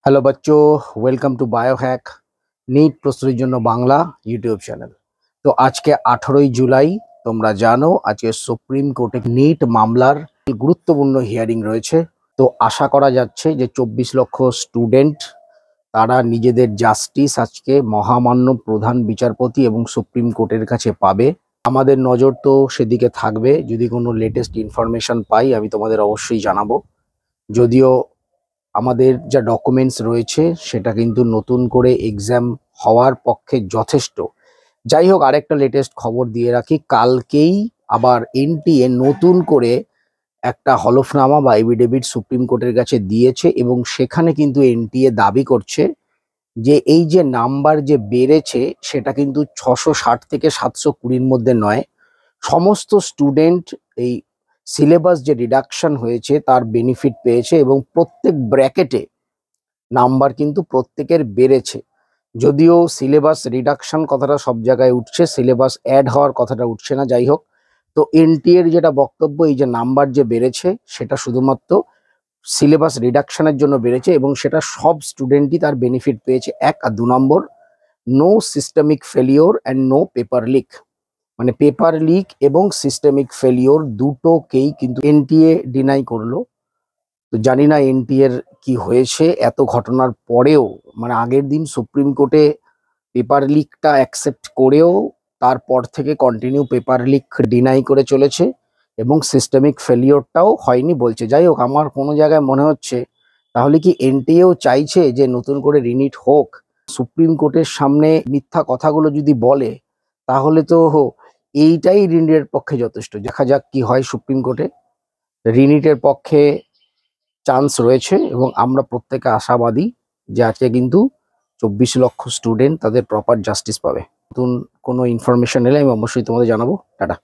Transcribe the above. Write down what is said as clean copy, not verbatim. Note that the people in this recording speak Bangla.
হ্যালো বাচ্চো, ওয়েলকাম টু বায়োহ্যাক নিট প্রস্তুতির জন্য বাংলা ইউটিউব চ্যানেল। তো আজকে 18ই জুলাই, তোমরা জানো আজকে সুপ্রিম কোর্টে নিট মামলার গুরুত্বপূর্ণ হিয়ারিং রয়েছে। তো আশা করা যাচ্ছে যে 24 লক্ষ স্টুডেন্ট তারা নিজেদের জাস্টিস আজকে মহামান্য প্রধান বিচারপতি এবং সুপ্রিম কোর্টের কাছে পাবে। আমাদের নজর তো সেদিকে থাকবে, যদি কোনো লেটেস্ট ইনফরমেশন পাই আমি তোমাদের অবশ্যই জানাবো। যদিও আমাদের যা ডকুমেন্টস রয়েছে সেটা কিন্তু নতুন করে এক্সাম হওয়ার পক্ষে যথেষ্ট। যাই হোক, আরেকটা লেটেস্ট খবর দিয়ে রাখি, কালকেই আবার এনটিএ নতুন করে একটা হলফনামা বা এফিডেভিট সুপ্রিম কোর্টের কাছে দিয়েছে এবং সেখানে কিন্তু এনটিএ দাবি করছে যে এই যে নাম্বার যে বেড়েছে সেটা কিন্তু 660 থেকে 720-র মধ্যে নয়। সমস্ত স্টুডেন্ট এই সিলেবাস যে রিডাকশন হয়েছে তার বেনিফিট পেয়েছে এবং প্রত্যেক ব্র্যাকেটে নাম্বার কিন্তু প্রত্যেকের বেড়েছে। যদিও সিলেবাস রিডাকশন কথাটা সব জায়গায় উঠছে, সিলেবাস অ্যাড হওয়ার কথাটা উঠছে না। যাই হোক, তো এনটিএ এর যেটা বক্তব্য, এই যে নাম্বার যে বেড়েছে সেটা শুধুমাত্র সিলেবাস রিডাকশনের জন্য বেড়েছে এবং সেটা সব স্টুডেন্টই তার বেনিফিট পেয়েছে। 1 আর 2 নম্বর, no systemic failure and no paper leak, মানে পেপার লিক এবং সিস্টেমিক ফেলিওর দুটোকেই কিন্তু এনটিএ ডিনাই করলো। তো জানি না এনটিএ এর কি হয়েছে এত ঘটনার পরেও, মানে আগের দিন সুপ্রিম কোর্টে পেপার লিকটা অ্যাকসেপ্ট করেও তারপর থেকে কন্টিনিউ পেপার লিক ডিনাই করে চলেছে এবং সিস্টেমিক ফেলিওরটাও হয়নি বলছে। যাই হোক, আমার কোনো জায়গায় মনে হচ্ছে তাহলে কি এনটিএও চাইছে যে নতুন করে রিনিট হোক? সুপ্রিম কোর্টের সামনে মিথ্যা কথাগুলো যদি বলে তাহলে তো এইটাই রিনিটের পক্ষে যথেষ্ট। দেখা যাক কি হয় সুপ্রিম কোর্টে। রিনিটের পক্ষে চান্স রয়েছে এবং আমরা প্রত্যেকে আশাবাদী যে আজকে কিন্তু 24 লক্ষ স্টুডেন্ট তাদের প্রপার জাস্টিস পাবে। নতুন কোনো ইনফরমেশন এলে আমি অবশ্যই তোমাদের জানাবো। টাটা।